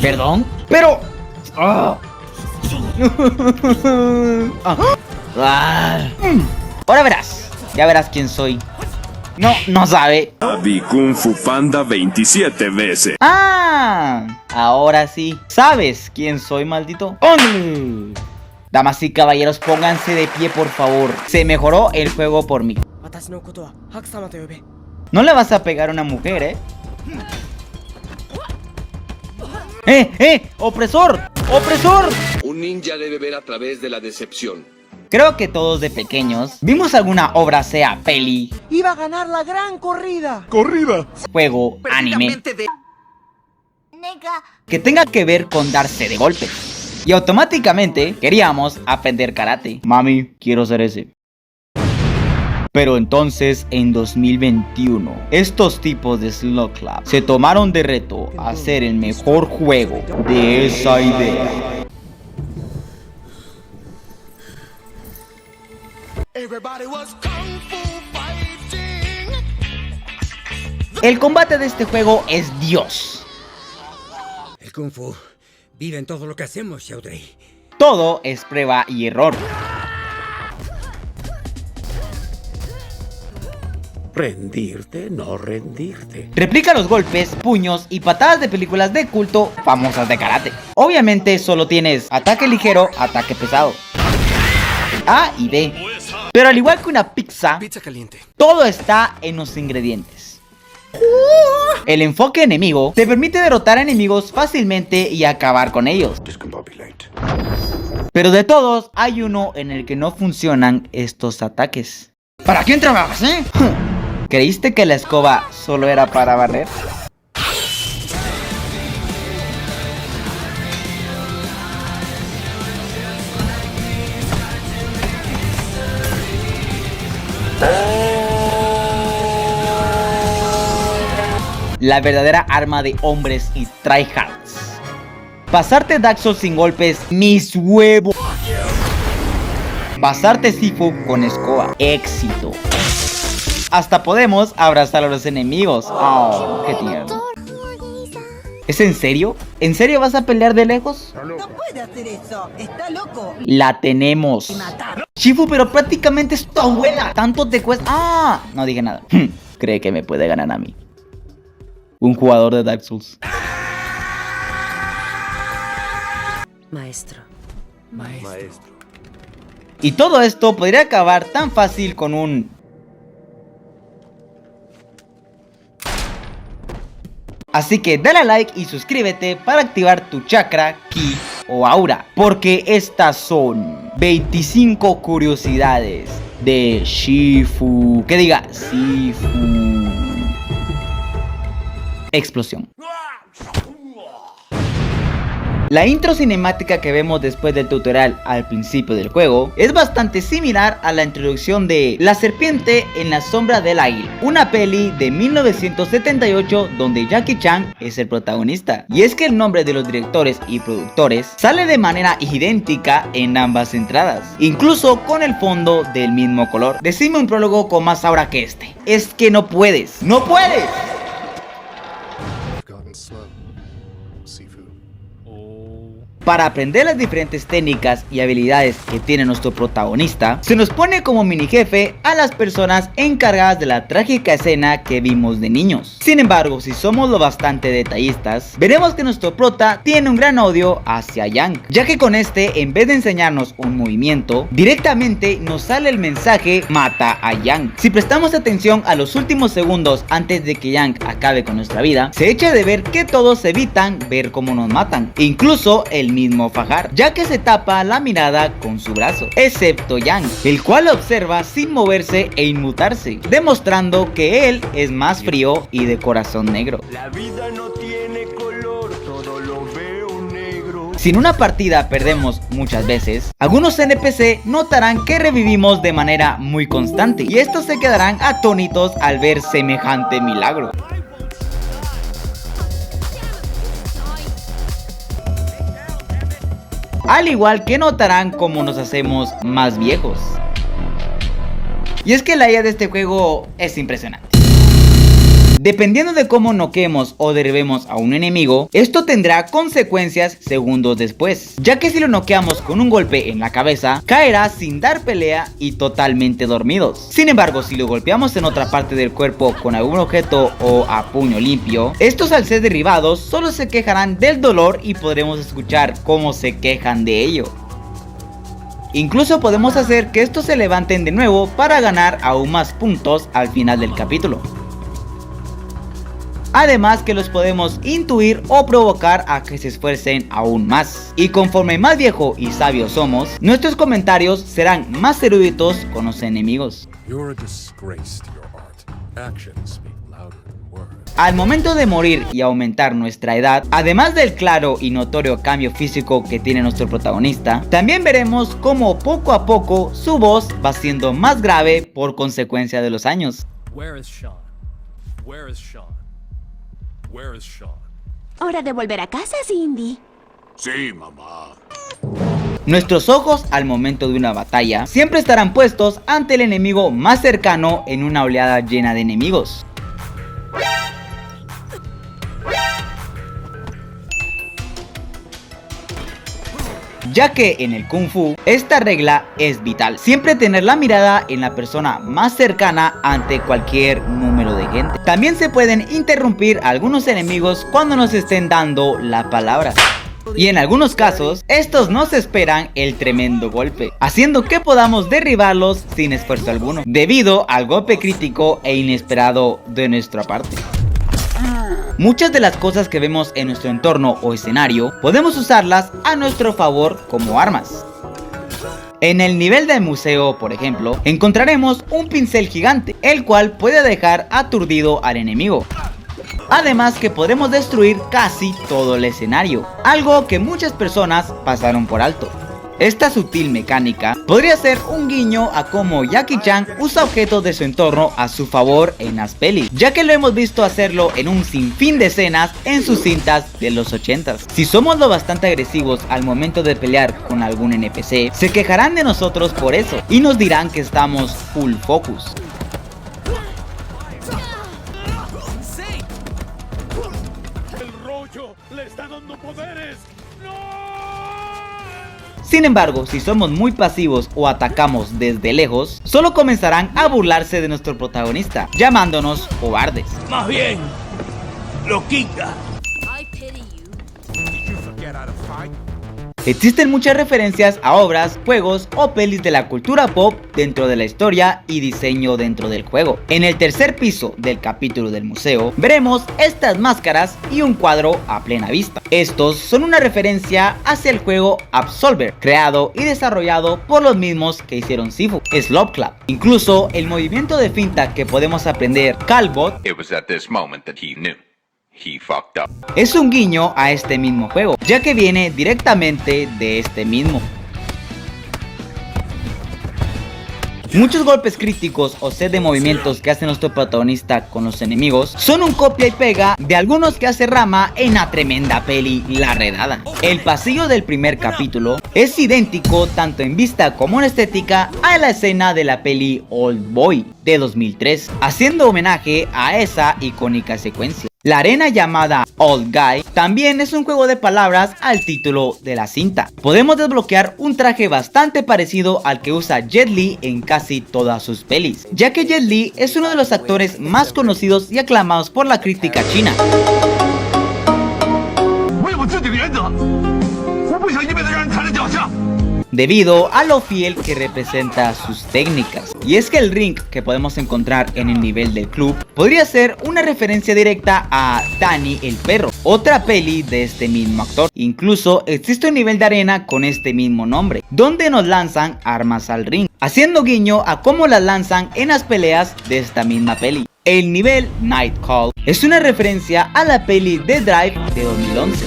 ¿Perdón? Pero... Ahora verás. Ya verás quién soy. No sabe. Vi Kung Fu Panda 27 veces. Ahora sí. ¿Sabes quién soy, maldito? ¡Hombre! Damas y caballeros, pónganse de pie, por favor. Se mejoró el juego por mí. No le vas a pegar a una mujer, ¡Opresor! ¡Opresor! Un ninja debe ver a través de la decepción. Creo que todos de pequeños vimos alguna obra, sea peli, iba a ganar la gran corrida, juego, anime, que tenga que ver con darse de golpes. Y automáticamente queríamos aprender karate. Mami, quiero ser ese. Pero entonces, en 2021, estos tipos de Slug Club se tomaron de reto a hacer el mejor juego de esa idea. El combate de este juego es Dios. El Kung Fu vive en todo lo que hacemos, Xiaodrey. Todo es prueba y error. Rendirte, no rendirte. Replica los golpes, puños y patadas de películas de culto famosas de karate. Obviamente solo tienes ataque ligero, ataque pesado, A y B. Pero al igual que una pizza caliente, todo está en los ingredientes. El enfoque enemigo te permite derrotar a enemigos fácilmente y acabar con ellos. Pero de todos, hay uno en el que no funcionan estos ataques. ¿Para quién trabajas, ¿Creíste que la escoba solo era para barrer? La verdadera arma de hombres y tryhards. Pasarte Dark Souls sin golpes, mis huevos. Pasarte Sifu con escoba, éxito. Hasta podemos abrazar a los enemigos. Oh, qué tierno. ¿Es en serio? ¿En serio vas a pelear de lejos? no puede hacer eso, está loco. La tenemos. Shifu, pero prácticamente es tu abuela. Tanto te cuesta. No dije nada. Cree que me puede ganar a mí. Un jugador de Dark Souls. Maestro. Y todo esto podría acabar tan fácil con un... Así que dale a like y suscríbete para activar tu chakra, ki o aura. Porque estas son 25 curiosidades de Shifu. Que diga, Shifu. Explosión. La intro cinemática que vemos después del tutorial al principio del juego es bastante similar a la introducción de La serpiente en la sombra del águila, una peli de 1978 donde Jackie Chan es el protagonista. Y es que el nombre de los directores y productores sale de manera idéntica en ambas entradas, incluso con el fondo del mismo color. Decime un prólogo con más aura que este. Es que no puedes, ¡no puedes! Para aprender las diferentes técnicas y habilidades que tiene nuestro protagonista, se nos pone como mini jefe a las personas encargadas de la trágica escena que vimos de niños. Sin embargo, si somos lo bastante detallistas, veremos que nuestro prota tiene un gran odio hacia Yang, ya que con este, en vez de enseñarnos un movimiento, directamente nos sale el mensaje mata a Yang. Si prestamos atención a los últimos segundos antes de que Yang acabe con nuestra vida, se echa de ver que todos evitan ver cómo nos matan, incluso el mismo Fajar, ya que se tapa la mirada con su brazo, excepto Yang, el cual observa sin moverse e inmutarse, demostrando que él es más frío y de corazón negro. La vida no tiene color, todo lo veo negro. Si en una partida perdemos muchas veces, algunos NPC notarán que revivimos de manera muy constante, y estos se quedarán atónitos al ver semejante milagro. Al igual que notarán cómo nos hacemos más viejos. Y es que la IA de este juego es impresionante. Dependiendo de cómo noqueemos o derribemos a un enemigo, esto tendrá consecuencias segundos después, ya que si lo noqueamos con un golpe en la cabeza, caerá sin dar pelea y totalmente dormidos. Sin embargo, si lo golpeamos en otra parte del cuerpo con algún objeto o a puño limpio, estos al ser derribados solo se quejarán del dolor y podremos escuchar cómo se quejan de ello. Incluso podemos hacer que estos se levanten de nuevo para ganar aún más puntos al final del capítulo. Además que los podemos intuir o provocar a que se esfuercen aún más. Y conforme más viejo y sabio somos, nuestros comentarios serán más eruditos con los enemigos. Al momento de morir y aumentar nuestra edad, además del claro y notorio cambio físico que tiene nuestro protagonista, también veremos cómo poco a poco su voz va siendo más grave por consecuencia de los años. Hora de volver a casa, Cindy. Sí, mamá. Nuestros ojos al momento de una batalla siempre estarán puestos ante el enemigo más cercano en una oleada llena de enemigos. Ya que en el Kung Fu, esta regla es vital, siempre tener la mirada en la persona más cercana ante cualquier número de gente. También se pueden interrumpir algunos enemigos cuando nos estén dando la palabra. Y en algunos casos, estos no se esperan el tremendo golpe, haciendo que podamos derribarlos sin esfuerzo alguno, debido al golpe crítico e inesperado de nuestra parte. Muchas de las cosas que vemos en nuestro entorno o escenario, podemos usarlas a nuestro favor como armas. En el nivel del museo, por ejemplo, encontraremos un pincel gigante, el cual puede dejar aturdido al enemigo. Además que podremos destruir casi todo el escenario, algo que muchas personas pasaron por alto. Esta sutil mecánica podría ser un guiño a cómo Jackie Chan usa objetos de su entorno a su favor en las pelis, ya que lo hemos visto hacerlo en un sinfín de escenas en sus cintas de los 80s. Si somos lo bastante agresivos al momento de pelear con algún NPC, se quejarán de nosotros por eso y nos dirán que estamos full focus. El rollo le está dando poderes. Sin embargo, si somos muy pasivos o atacamos desde lejos, solo comenzarán a burlarse de nuestro protagonista, llamándonos cobardes. Más bien, loquita. Existen muchas referencias a obras, juegos o pelis de la cultura pop dentro de la historia y diseño dentro del juego. En el tercer piso del capítulo del museo, veremos estas máscaras y un cuadro a plena vista. Estos son una referencia hacia el juego Absolver, creado y desarrollado por los mismos que hicieron Sifu, Slope Club. Incluso el movimiento de finta que podemos aprender Calbot es un guiño a este mismo juego, ya que viene directamente de este mismo. Muchos golpes críticos o set de movimientos que hace nuestro protagonista con los enemigos son un copia y pega de algunos que hace Rama en la tremenda peli La Redada. El pasillo del primer capítulo es idéntico tanto en vista como en estética a la escena de la peli Old Boy de 2003, haciendo homenaje a esa icónica secuencia. La arena llamada Old Guy también es un juego de palabras al título de la cinta. Podemos desbloquear un traje bastante parecido al que usa Jet Li en casi todas sus pelis, ya que Jet Li es uno de los actores más conocidos y aclamados por la crítica china. Debido a lo fiel que representa sus técnicas. Y es que el ring que podemos encontrar en el nivel del club podría ser una referencia directa a Danny el Perro, otra peli de este mismo actor. Incluso existe un nivel de arena con este mismo nombre, donde nos lanzan armas al ring, haciendo guiño a cómo las lanzan en las peleas de esta misma peli. El nivel Night Call es una referencia a la peli The Drive de 2011.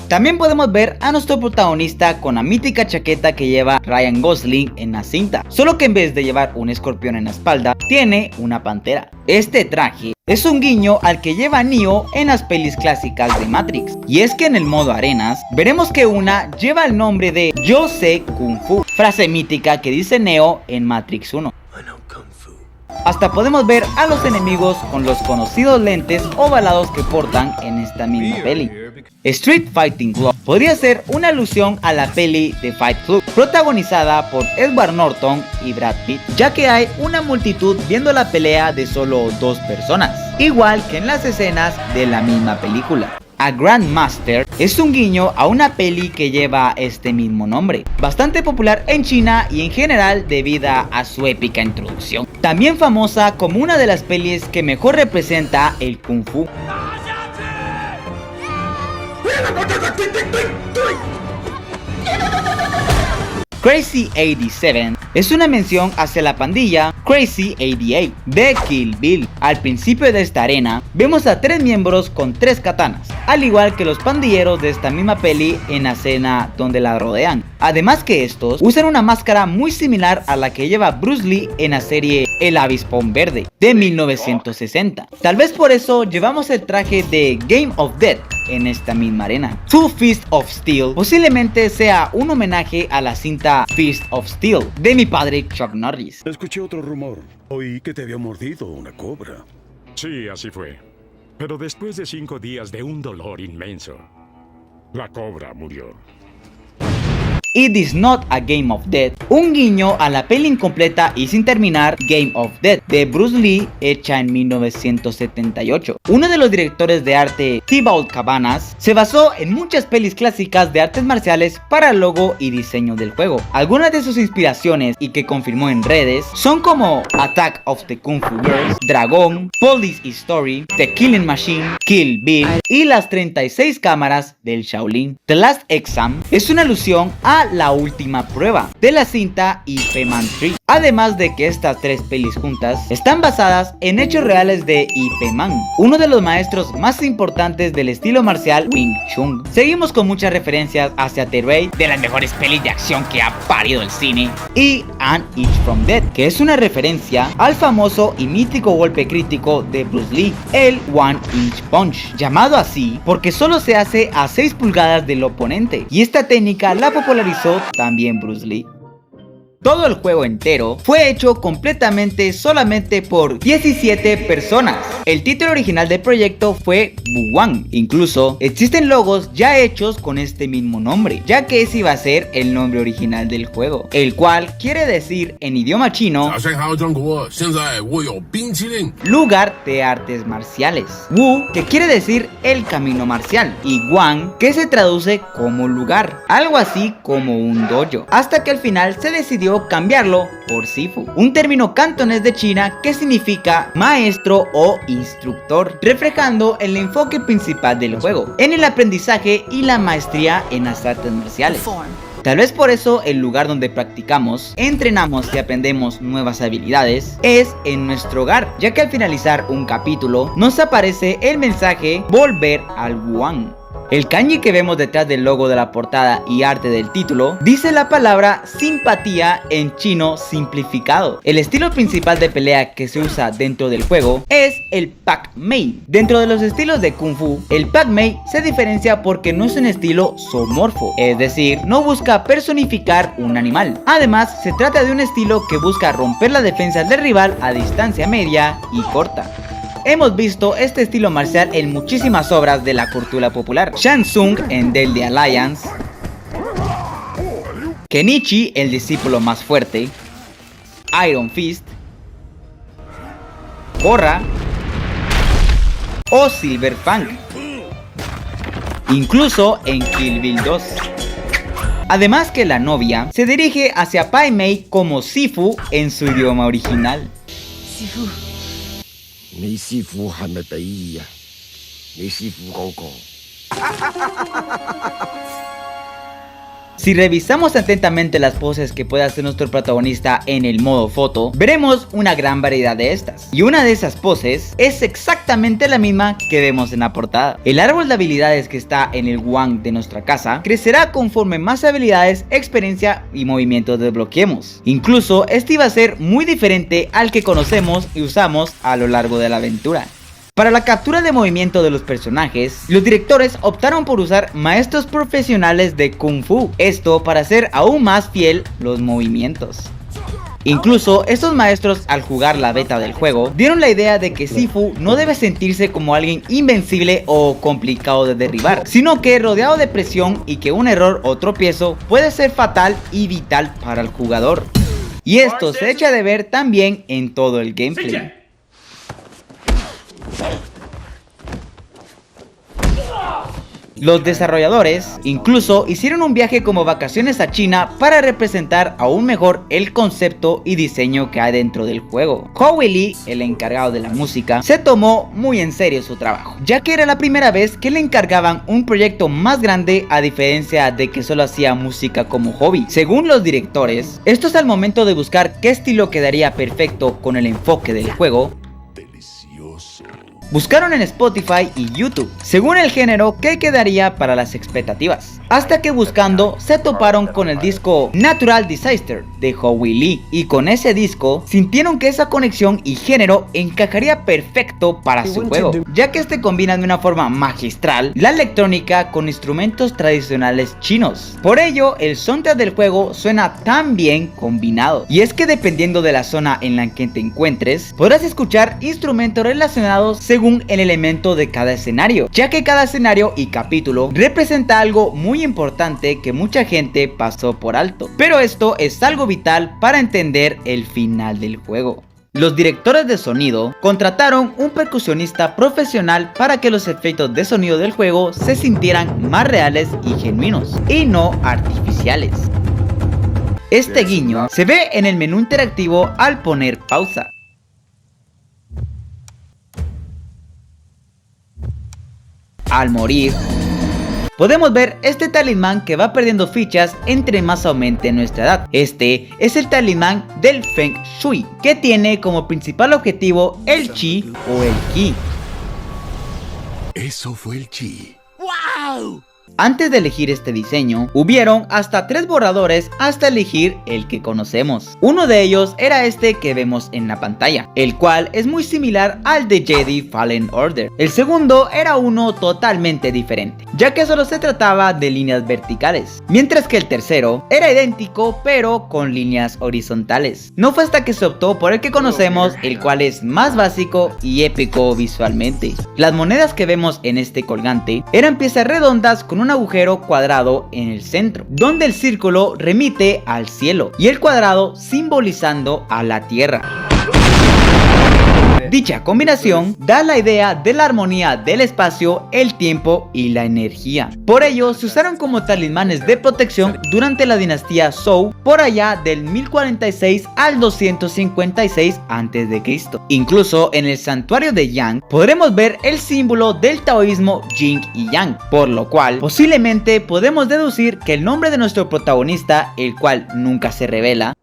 También podemos ver a nuestro protagonista con la mítica chaqueta que lleva Ryan Gosling en la cinta, solo que en vez de llevar un escorpión en la espalda, tiene una pantera. Este traje es un guiño al que lleva Neo en las pelis clásicas de Matrix, y es que en el modo arenas, veremos que una lleva el nombre de Yo sé Kung Fu, frase mítica que dice Neo en Matrix 1. Hasta podemos ver a los enemigos con los conocidos lentes ovalados que portan en esta misma peli. Street Fighting Club podría ser una alusión a la peli The Fight Club, protagonizada por Edward Norton y Brad Pitt, ya que hay una multitud viendo la pelea de solo 2 personas, igual que en las escenas de la misma película. A Grandmaster es un guiño a una peli que lleva este mismo nombre, bastante popular en China y en general debido a su épica introducción. También famosa como una de las pelis que mejor representa el Kung Fu. Crazy 87 es una mención hacia la pandilla Crazy 88 de Kill Bill. Al principio de esta arena vemos a 3 miembros con 3 katanas, al igual que los pandilleros de esta misma peli en la escena donde la rodean. Además que estos usan una máscara muy similar a la que lleva Bruce Lee en la serie El Avispón Verde de 1960. Tal vez por eso llevamos el traje de Game of Death en esta misma arena. Two Fist of Steel posiblemente sea un homenaje a la cinta Fist of Steel de mi padre Chuck Norris. Escuché otro rumor. Oí que te había mordido una cobra. Sí, así fue. Pero después de 5 días de un dolor inmenso, la cobra murió. It is not a Game of Death, un guiño a la peli incompleta y sin terminar Game of Death de Bruce Lee, hecha en 1978. Uno de los directores de arte, Thibaut Cabanas, se basó en muchas pelis clásicas de artes marciales para el logo y diseño del juego. Algunas de sus inspiraciones y que confirmó en redes son como Attack of the Kung Fu Girls, Dragon, Police Story, The Killing Machine, Kill Bill y las 36 cámaras del Shaolin. The Last Exam es una alusión a La Última Prueba de la cinta Ip Man 3, además de que estas 3 pelis juntas están basadas en hechos reales de Ip Man, uno de los maestros más importantes del estilo marcial Wing Chun. Seguimos con muchas referencias hacia The Raid, de las mejores pelis de acción que ha parido el cine, y An Inch from Death, que es una referencia al famoso y mítico golpe crítico de Bruce Lee, el One Inch Punch, llamado así porque solo se hace a 6 pulgadas del oponente, y esta técnica la popularizó también Bruce Lee. Todo el juego entero fue hecho completamente solamente por 17 personas. El título original del proyecto fue Buwan. Incluso existen logos ya hechos con este mismo nombre, ya que ese iba a ser el nombre original del juego, el cual quiere decir en idioma chino lugar de artes marciales, Wu, que quiere decir el camino marcial, y Wan, que se traduce como lugar, algo así como un dojo, hasta que al final se decidió cambiarlo por Sifu, un término cantonés de China que significa maestro o instructor, reflejando el enfoque principal del juego en el aprendizaje y la maestría en las artes marciales. Tal vez por eso el lugar donde practicamos, entrenamos y aprendemos nuevas habilidades es en nuestro hogar, ya que al finalizar un capítulo nos aparece el mensaje volver al Wuhan. El kanji que vemos detrás del logo de la portada y arte del título dice la palabra simpatía en chino simplificado. El estilo principal de pelea que se usa dentro del juego es el Pak Mei. Dentro de los estilos de Kung Fu, el Pak Mei se diferencia porque no es un estilo zoomorfo, es decir, no busca personificar un animal. Además, se trata de un estilo que busca romper la defensa del rival a distancia media y corta. Hemos visto este estilo marcial en muchísimas obras de la cultura popular. Shang Tsung en Deadly Alliance, Kenichi, el discípulo más fuerte, Iron Fist, Korra o Silver Fang, incluso en Kill Bill 2. Además que la novia se dirige hacia Pai Mei como Sifu en su idioma original. Sifu. Si revisamos atentamente las poses que puede hacer nuestro protagonista en el modo foto, veremos una gran variedad de estas. Y una de esas poses es exactamente la misma que vemos en la portada. El árbol de habilidades que está en el Wang de nuestra casa crecerá conforme más habilidades, experiencia y movimientos desbloqueemos. Incluso este iba a ser muy diferente al que conocemos y usamos a lo largo de la aventura. Para la captura de movimiento de los personajes, los directores optaron por usar maestros profesionales de Kung Fu, esto para hacer aún más fiel los movimientos. Incluso estos maestros, al jugar la beta del juego, dieron la idea de que Sifu no debe sentirse como alguien invencible o complicado de derribar, sino que rodeado de presión y que un error o tropiezo puede ser fatal y vital para el jugador. Y esto se echa de ver también en todo el gameplay. Los desarrolladores incluso hicieron un viaje como vacaciones a China para representar aún mejor el concepto y diseño que hay dentro del juego. Howie Lee, el encargado de la música, se tomó muy en serio su trabajo, ya que era la primera vez que le encargaban un proyecto más grande, a diferencia de que solo hacía música como hobby. Según los directores, esto es al momento de buscar qué estilo quedaría perfecto con el enfoque del juego. Buscaron en Spotify y YouTube, según el género que quedaría para las expectativas, hasta que buscando se toparon con el disco Natural Disaster de Howie Lee, y con ese disco sintieron que esa conexión y género encajaría perfecto para su juego, ya que este combina de una forma magistral la electrónica con instrumentos tradicionales chinos. Por ello, el soundtrack del juego suena tan bien combinado, y es que dependiendo de la zona en la que te encuentres, podrás escuchar instrumentos relacionados según el elemento de cada escenario, ya que cada escenario y capítulo representa algo muy importante que mucha gente pasó por alto, pero esto es algo vital para entender el final del juego. Los directores de sonido contrataron un percusionista profesional para que los efectos de sonido del juego se sintieran más reales y genuinos, y no artificiales. Este guiño se ve en el menú interactivo al poner pausa. Al morir, podemos ver este talismán que va perdiendo fichas entre más aumente nuestra edad. Este es el talismán del Feng Shui, que tiene como principal objetivo el Chi o el Ki. Eso fue el Chi. ¡Wow! Antes de elegir este diseño, hubieron hasta 3 borradores hasta elegir el que conocemos. Uno de ellos era este que vemos en la pantalla, el cual es muy similar al de Jedi Fallen Order. El segundo era uno totalmente diferente, ya que solo se trataba de líneas verticales, mientras que el tercero era idéntico pero con líneas horizontales. No fue hasta que se optó por el que conocemos, el cual es más básico y épico visualmente. Las monedas que vemos en este colgante eran piezas redondas con un agujero cuadrado en el centro, donde el círculo remite al cielo y el cuadrado simbolizando a la tierra. Dicha combinación da la idea de la armonía del espacio, el tiempo y la energía. Por ello se usaron como talismanes de protección durante la dinastía Zhou, por allá del 1046 al 256 a.C. Incluso en el santuario de Yang podremos ver el símbolo del taoísmo Yin y Yang, por lo cual posiblemente podemos deducir que el nombre de nuestro protagonista, el cual nunca se revela,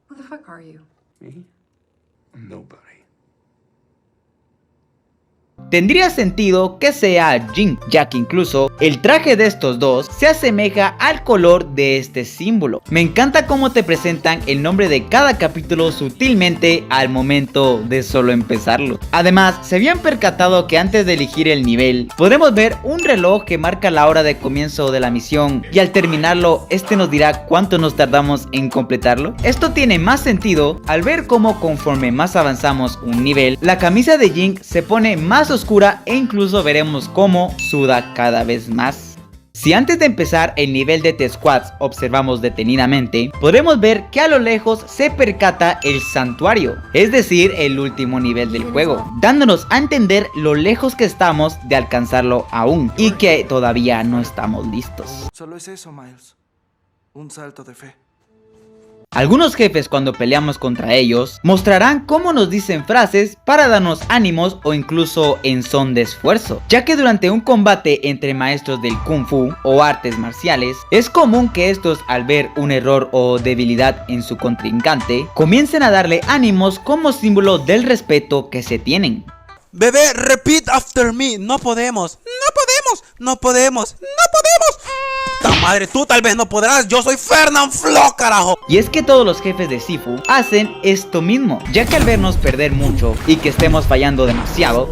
tendría sentido que sea Jin, ya que incluso el traje de estos dos se asemeja al color de este símbolo. Me encanta cómo te presentan el nombre de cada capítulo sutilmente al momento de solo empezarlo. Además, se habían percatado que antes de elegir el nivel, podremos ver un reloj que marca la hora de comienzo de la misión, y al terminarlo, este nos dirá cuánto nos tardamos en completarlo. Esto tiene más sentido al ver cómo conforme más avanzamos un nivel, la camisa de Jin se pone más oscura e incluso veremos cómo suda cada vez más. Si antes de empezar el nivel de T-Squads observamos detenidamente, podremos ver que a lo lejos se percata el santuario, es decir, el último nivel del juego, dándonos a entender lo lejos que estamos de alcanzarlo aún y que todavía no estamos listos. Solo es eso, Miles. Un salto de fe. Algunos jefes, cuando peleamos contra ellos, mostrarán cómo nos dicen frases para darnos ánimos o incluso en son de esfuerzo, ya que durante un combate entre maestros del Kung Fu o artes marciales, es común que estos, al ver un error o debilidad en su contrincante, comiencen a darle ánimos como símbolo del respeto que se tienen. Bebé, repeat after me. No podemos. No podemos. No podemos. No podemos. ¡Ta madre! Tú tal vez no podrás. Yo soy Fernand Flo, carajo. Y es que todos los jefes de Sifu hacen esto mismo, ya que al vernos perder mucho y que estemos fallando demasiado,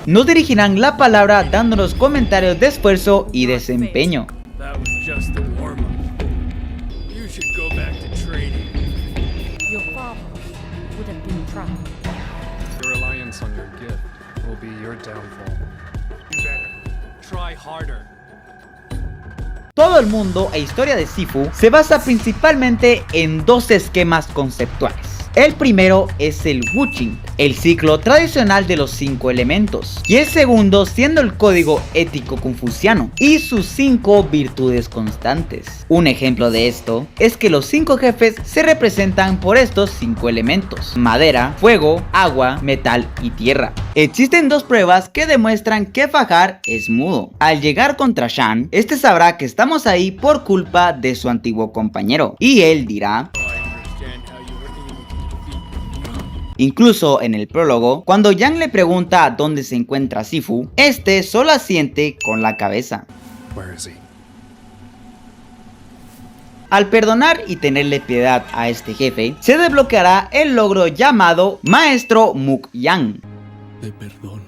nos dirigirán la palabra dándonos comentarios de esfuerzo y desempeño. would have been proud. Your reliance on your gift will be your downfall. You better try harder. Todo el mundo e historia de Sifu se basa principalmente en dos esquemas conceptuales. El primero es el Wuqing, el ciclo tradicional de los 5 elementos, y el segundo siendo el código ético confuciano y sus 5 virtudes constantes. Un ejemplo de esto es que los 5 jefes se representan por estos 5 elementos: madera, fuego, agua, metal y tierra. Existen 2 pruebas que demuestran que Fajar es mudo. Al llegar contra Shan, este sabrá que estamos ahí por culpa de su antiguo compañero, y él dirá... Incluso en el prólogo, cuando Yang le pregunta dónde se encuentra Sifu, este solo asiente con la cabeza. Al perdonar y tenerle piedad a este jefe, se desbloqueará el logro llamado Maestro Muk Yang. Te perdono.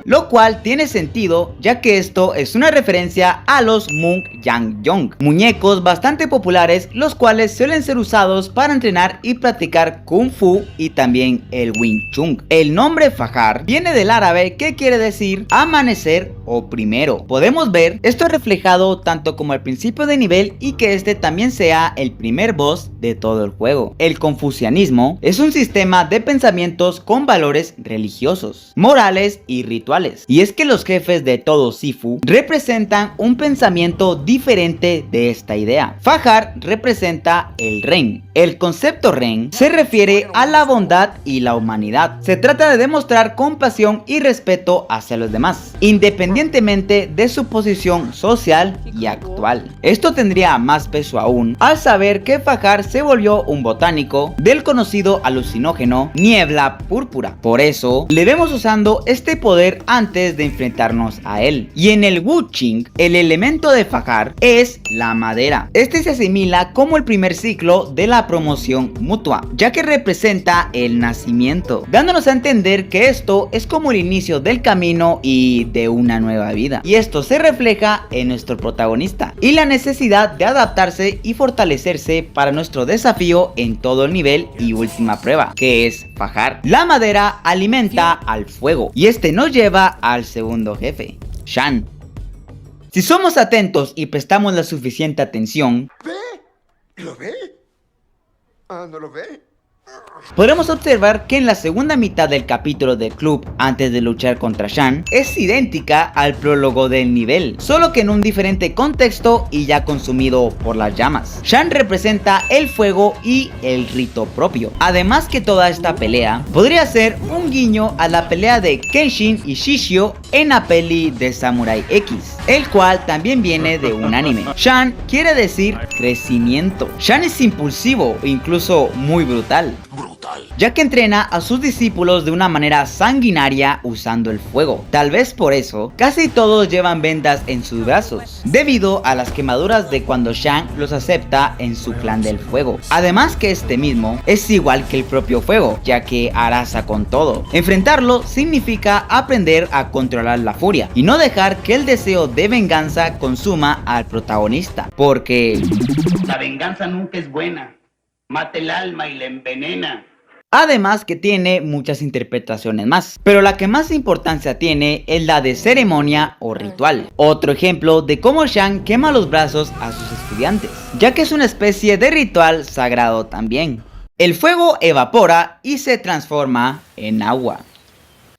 Lo cual tiene sentido, ya que esto es una referencia a los Muk Yang Yong, muñecos bastante populares, los cuales suelen ser usados para entrenar y practicar Kung Fu y también el Wing Chun. El nombre Fajar viene del árabe que quiere decir amanecer o primero. Podemos ver esto reflejado tanto como al principio de nivel y que este también sea el primer boss de todo el juego. El confucianismo es un sistema de pensamientos con valores religiosos, morales y rituales. Y es que los jefes de todo Sifu representan un pensamiento diferente de esta idea. Fajar representa el Ren. El concepto Ren se refiere a la bondad y la humanidad. Se trata de demostrar compasión y respeto hacia los demás, independientemente de su posición social y actual. Esto tendría más peso aún al saber que Fajar se volvió un botánico del conocido alucinógeno niebla púrpura. Por eso le vemos usando este poder antes de enfrentarnos a él. Y en el Wuqing, el elemento de Fajar es la madera. Este se asimila como el primer ciclo de la promoción mutua, ya que representa el nacimiento, dándonos a entender que esto es como el inicio del camino y de una nueva vida. Y esto se refleja en nuestro protagonista y la necesidad de adaptarse y fortalecerse para nuestro desafío en todo el nivel y última prueba, que es Fajar. La madera alimenta al fuego y este nos lleva al segundo jefe, Shan. Si somos atentos y prestamos la suficiente atención, ¿Ve? ¿Lo ve? Ah, ¿no lo ve? podremos observar que en la segunda mitad del capítulo del club, antes de luchar contra Shan, es idéntica al prólogo del nivel, solo que en un diferente contexto y ya consumido por las llamas. Shan representa el fuego y el rito propio. Además que toda esta pelea podría ser un guiño a la pelea de Kenshin y Shishio en la peli de Samurai X, el cual también viene de un anime. Shan quiere decir crecimiento. Shan es impulsivo e incluso muy brutal, ya que entrena a sus discípulos de una manera sanguinaria usando el fuego. Tal vez por eso casi todos llevan vendas en sus brazos, debido a las quemaduras de cuando Shan los acepta en su clan del fuego. Además que este mismo es igual que el propio fuego, ya que arrasa con todo. Enfrentarlo significa aprender a controlar la furia y no dejar que el deseo de venganza consuma al protagonista, porque la venganza nunca es buena, mata el alma y la envenena. Además que tiene muchas interpretaciones más, pero la que más importancia tiene es la de ceremonia o ritual. Otro ejemplo de cómo Shan quema los brazos a sus estudiantes, ya que es una especie de ritual sagrado también. El fuego evapora y se transforma en agua.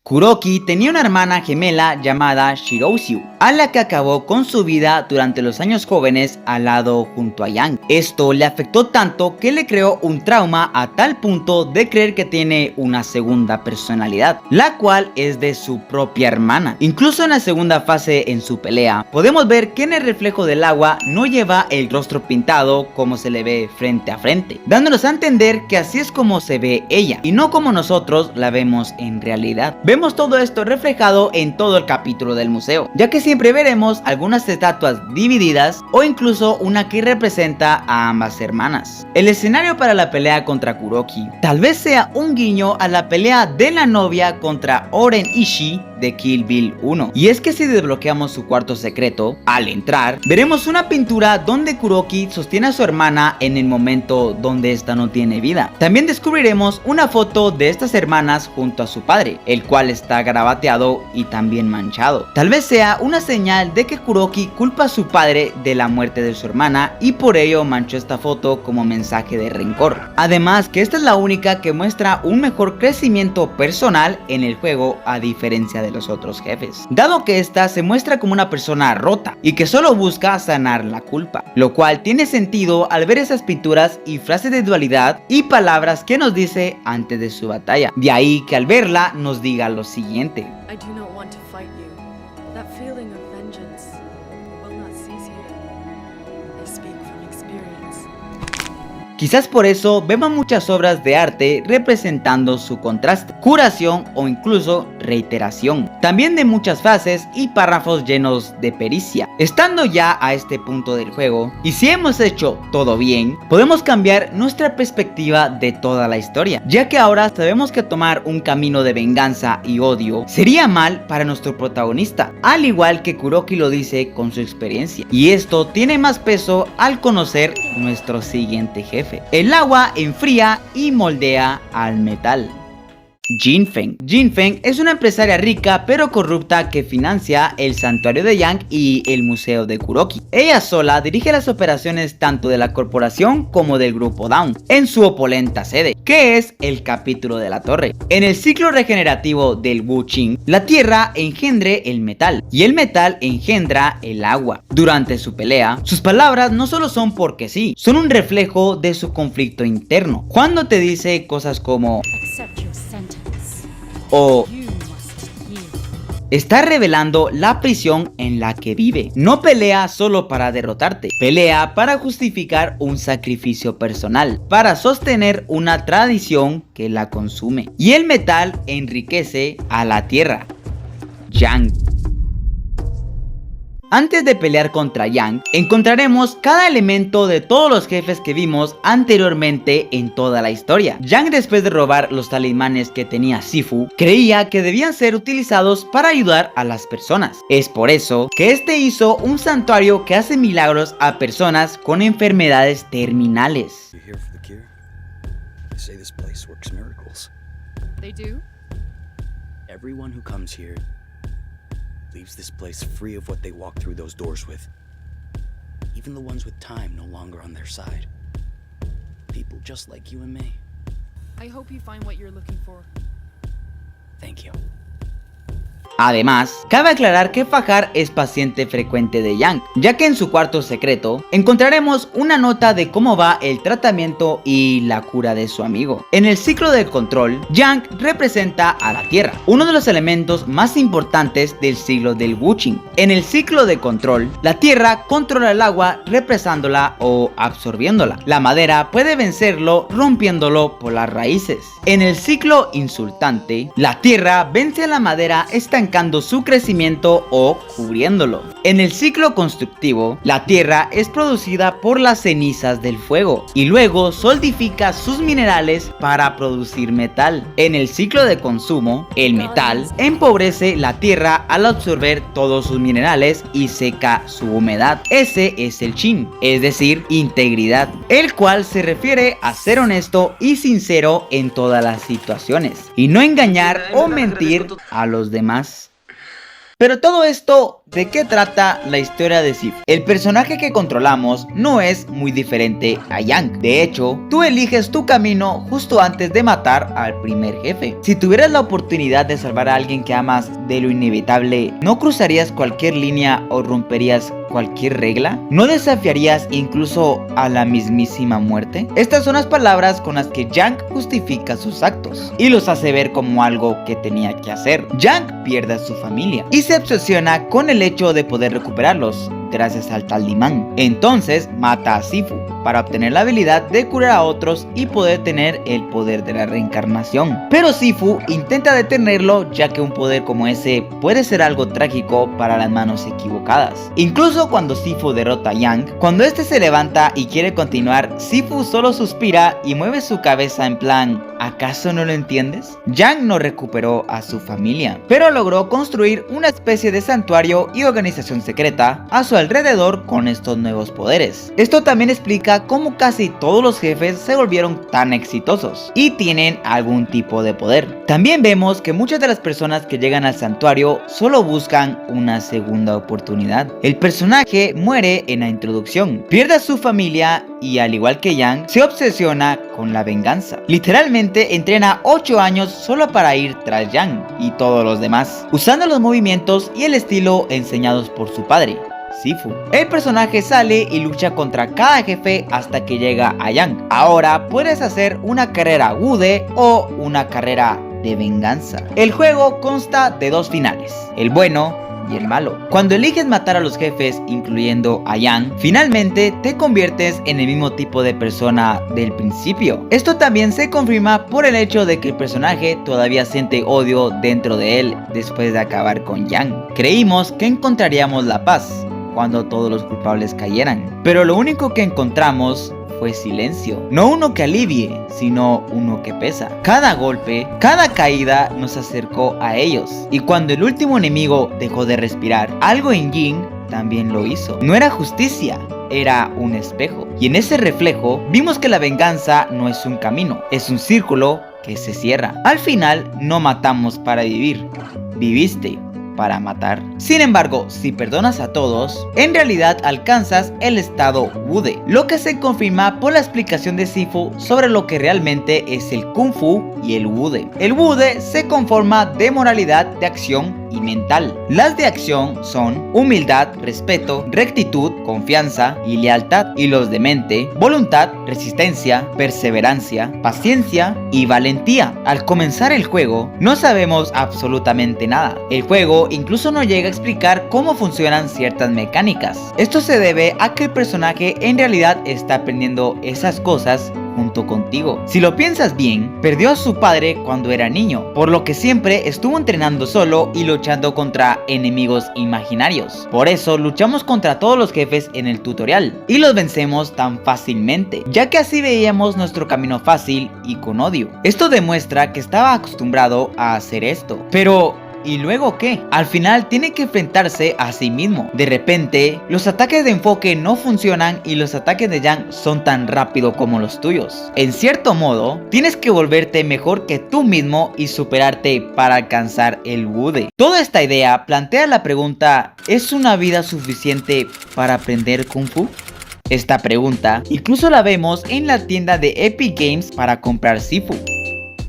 Kuroki tenía una hermana gemela llamada Shirou, a la que acabó con su vida durante los años jóvenes al lado junto a Yang. Esto le afectó tanto que le creó un trauma a tal punto de creer que tiene una segunda personalidad, la cual es de su propia hermana. Incluso en la segunda fase en su pelea, podemos ver que en el reflejo del agua no lleva el rostro pintado como se le ve frente a frente, dándonos a entender que así es como se ve ella y no como nosotros la vemos en realidad. Vemos vemos todo esto reflejado en todo el capítulo del museo, ya que siempre veremos algunas estatuas divididas o incluso una que representa a ambas hermanas. El escenario para la pelea contra Kuroki tal vez sea un guiño a la pelea de la novia contra Oren Ishii de Kill Bill 1. Y es que si desbloqueamos su cuarto secreto, al entrar, veremos una pintura donde Kuroki sostiene a su hermana en el momento donde esta no tiene vida. También descubriremos una foto de estas hermanas junto a su padre, el cual está garabateado y también manchado. Tal vez sea una señal de que Kuroki culpa a su padre de la muerte de su hermana y por ello manchó esta foto como mensaje de rencor. Además que esta es la única que muestra un mejor crecimiento personal en el juego a diferencia de los otros jefes, dado que esta se muestra como una persona rota y que solo busca sanar la culpa, lo cual tiene sentido al ver esas pinturas y frases de dualidad y palabras que nos dice antes de su batalla. De ahí que al verla nos diga lo siguiente: I do not want to fight you. That feeling of vengeance will not cease here. I speak from experience. Quizás por eso vemos muchas obras de arte representando su contraste, curación o incluso reiteración. También de muchas frases y párrafos llenos de pericia. Estando ya a este punto del juego, y si hemos hecho todo bien, podemos cambiar nuestra perspectiva de toda la historia, ya que ahora sabemos que tomar un camino de venganza y odio sería mal para nuestro protagonista, al igual que Kuroki lo dice con su experiencia. Y esto tiene más peso al conocer nuestro siguiente jefe. El agua enfría y moldea al metal. Jin Feng. Jin Feng es una empresaria rica pero corrupta que financia el santuario de Yang y el museo de Kuroki. Ella sola dirige las operaciones tanto de la corporación como del grupo Dawn en su opulenta sede, que es el capítulo de la torre. En el ciclo regenerativo del Wu Qing, la tierra engendre el metal y el metal engendra el agua. Durante su pelea, sus palabras no solo son porque sí, son un reflejo de su conflicto interno. Cuando te dice cosas como o está revelando la prisión en la que vive. No pelea solo para derrotarte, pelea para justificar un sacrificio personal, para sostener una tradición que la consume. Y el metal enriquece a la tierra. Yang. Antes de pelear contra Yang, encontraremos cada elemento de todos los jefes que vimos anteriormente en toda la historia. Yang, después de robar los talismanes que tenía Sifu, creía que debían ser utilizados para ayudar a las personas. Es por eso que este hizo un santuario que hace milagros a personas con enfermedades terminales. Leaves this place free of what they walk through those doors with. Even the ones with time no longer on their side. People just like you and me. I hope you find what you're looking for. Thank you. Además, cabe aclarar que Fajar es paciente frecuente de Yang, ya que en su cuarto secreto encontraremos una nota de cómo va el tratamiento y la cura de su amigo. En el ciclo del control, Yang representa a la tierra, uno de los elementos más importantes del siglo del Wu Qing. En el ciclo de control, la tierra controla el agua represándola o absorbiéndola. La madera puede vencerlo rompiéndolo por las raíces. En el ciclo insultante, la tierra vence a la madera estancando su crecimiento o cubriéndolo. En el ciclo constructivo, la tierra es producida por las cenizas del fuego y luego solidifica sus minerales para producir metal. En el ciclo de consumo, el metal empobrece la tierra al absorber todos sus minerales y seca su humedad. Ese es el Qin, es decir, integridad, el cual se refiere a ser honesto y sincero en todas las situaciones y no engañar o mentir a los demás. Pero todo esto, ¿de qué trata la historia de Sifu? El personaje que controlamos no es muy diferente a Yang. De hecho, tú eliges tu camino justo antes de matar al primer jefe. Si tuvieras la oportunidad de salvar a alguien que amas de lo inevitable, ¿no cruzarías cualquier línea o romperías cualquier regla? ¿No desafiarías incluso a la mismísima muerte? Estas son las palabras con las que Yang justifica sus actos y los hace ver como algo que tenía que hacer. Yang pierde a su familia y se obsesiona con el hecho de poder recuperarlos gracias al talismán. Entonces mata a Sifu. para obtener la habilidad de curar a otros y poder tener el poder de la reencarnación. Pero Sifu intenta detenerlo, ya que un poder como ese puede ser algo trágico para las manos equivocadas. Incluso cuando Sifu derrota a Yang, cuando este se levanta y quiere continuar, Sifu solo suspira y mueve su cabeza en plan, ¿acaso no lo entiendes? Yang no recuperó a su familia, pero logró construir una especie de santuario y organización secreta a su alrededor con estos nuevos poderes. Esto también explica cómo casi todos los jefes se volvieron tan exitosos y tienen algún tipo de poder. También vemos que muchas de las personas que llegan al santuario solo buscan una segunda oportunidad. El personaje muere en la introducción, pierde a su familia y, al igual que Yang, se obsesiona con la venganza. Literalmente entrena 8 años solo para ir tras Yang y todos los demás, usando los movimientos y el estilo enseñados por su padre, Sifu. El personaje sale y lucha contra cada jefe hasta que llega a Yang. Ahora puedes hacer una carrera Wude o una carrera de venganza. El juego consta de 2 finales, el bueno y el malo. Cuando eliges matar a los jefes, incluyendo a Yang, finalmente te conviertes en el mismo tipo de persona del principio. Esto también se confirma por el hecho de que el personaje todavía siente odio dentro de él después de acabar con Yang. Creímos que encontraríamos la paz cuando todos los culpables cayeran, pero lo único que encontramos fue silencio. No uno que alivie, sino uno que pesa. Cada golpe, cada caída nos acercó a ellos. Y cuando el último enemigo dejó de respirar, algo en Jin también lo hizo. No era justicia, era un espejo. Y en ese reflejo vimos que la venganza no es un camino, es un círculo que se cierra. Al final no matamos para vivir, viviste para matar. Sin embargo, si perdonas a todos, en realidad alcanzas el estado Wude, lo que se confirma por la explicación de Sifu sobre lo que realmente es el Kung Fu y el Wude. El Wude se conforma de moralidad, de acción y mental. Las de acción son humildad, respeto, rectitud, confianza y lealtad, y los de mente, voluntad, resistencia, perseverancia, paciencia y valentía. Al comenzar el juego, no sabemos absolutamente nada. El juego incluso no llega a explicar cómo funcionan ciertas mecánicas. Esto se debe a que el personaje en realidad está aprendiendo esas cosas junto contigo. Si lo piensas bien, perdió a su padre cuando era niño, por lo que siempre estuvo entrenando solo y luchando contra enemigos imaginarios. Por eso luchamos contra todos los jefes en el tutorial y los vencemos tan fácilmente, ya que así veíamos nuestro camino fácil y con odio. Esto demuestra que estaba acostumbrado a hacer esto. Pero ¿y luego qué? Al final tiene que enfrentarse a sí mismo. De repente, los ataques de enfoque no funcionan y los ataques de Yang son tan rápido como los tuyos. En cierto modo, tienes que volverte mejor que tú mismo y superarte para alcanzar el Wude. Toda esta idea plantea la pregunta: ¿es una vida suficiente para aprender Kung Fu? Esta pregunta incluso la vemos en la tienda de Epic Games para comprar Sifu,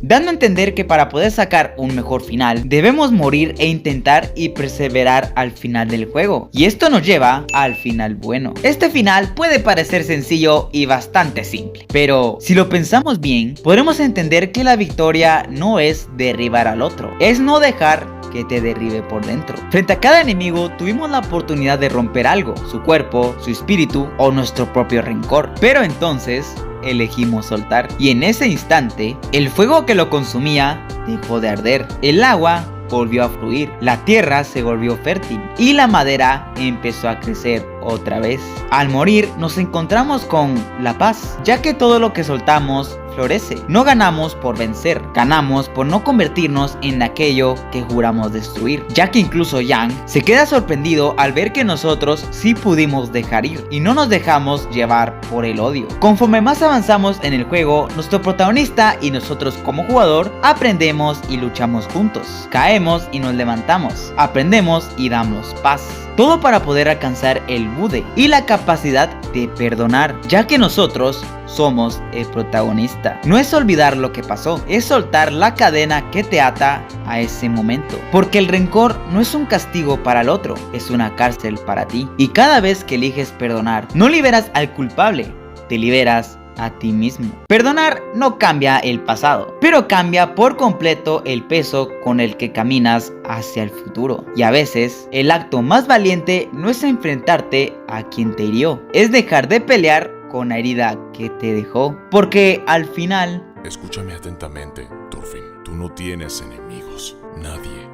dando a entender que para poder sacar un mejor final, debemos morir e intentar y perseverar al final del juego. Y esto nos lleva al final bueno. Este final puede parecer sencillo y bastante simple, pero si lo pensamos bien, podremos entender que la victoria no es derribar al otro, es no dejar que te derribe por dentro. Frente a cada enemigo tuvimos la oportunidad de romper algo, su cuerpo, su espíritu o nuestro propio rencor, pero entonces elegimos soltar, y en ese instante el fuego que lo consumía dejó de arder, el agua volvió a fluir, la tierra se volvió fértil y la madera empezó a crecer otra vez. Al morir nos encontramos con la paz, ya que todo lo que soltamos florece. No ganamos por vencer, ganamos por no convertirnos en aquello que juramos destruir, ya que incluso Yang se queda sorprendido al ver que nosotros sí pudimos dejar ir y no nos dejamos llevar por el odio. Conforme más avanzamos en el juego, nuestro protagonista y nosotros como jugador aprendemos y luchamos juntos, caemos y nos levantamos, aprendemos y damos paz. Todo para poder alcanzar el Wude y la capacidad de perdonar, ya que nosotros somos el protagonista. No es olvidar lo que pasó, es soltar la cadena que te ata a ese momento, porque el rencor no es un castigo para el otro, es una cárcel para ti. Y cada vez que eliges perdonar, no liberas al culpable, te liberas a ti mismo. Perdonar no cambia el pasado, pero cambia por completo el peso con el que caminas hacia el futuro. Y a veces, el acto más valiente no es enfrentarte a quien te hirió, es dejar de pelear con la herida que te dejó, porque al final... Escúchame atentamente, Thorfinn. Tú no tienes enemigos. Nadie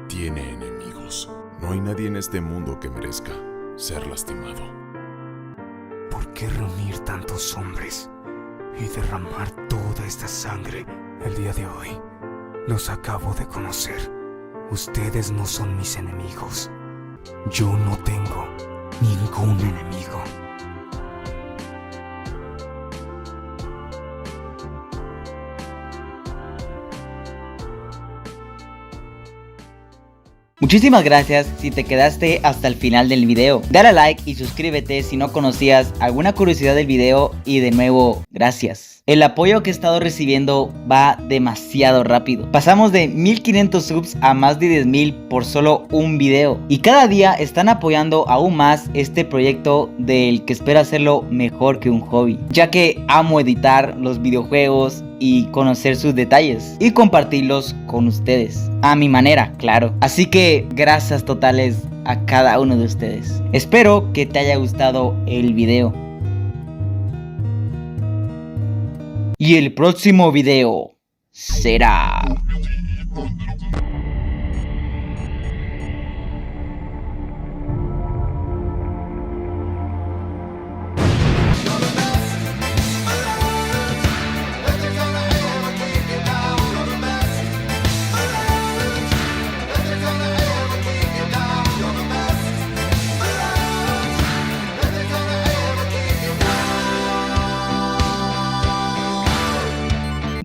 tiene enemigos. No hay nadie en este mundo que merezca ser lastimado. ¿Por qué reunir tantos hombres y derramar toda esta sangre el día de hoy? Los acabo de conocer. Ustedes no son mis enemigos. Yo no tengo ningún enemigo. Muchísimas gracias si te quedaste hasta el final del video. Dale a like y suscríbete si no conocías alguna curiosidad del video, y de nuevo, gracias. El apoyo que he estado recibiendo va demasiado rápido. Pasamos de 1500 subs a más de 10,000 por solo un video. Y cada día están apoyando aún más este proyecto del que espero hacerlo mejor que un hobby. Ya que amo editar los videojuegos y conocer sus detalles y compartirlos con ustedes. A mi manera, claro. Así que gracias totales a cada uno de ustedes. Espero que te haya gustado el video. Y el próximo video será...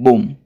Boom.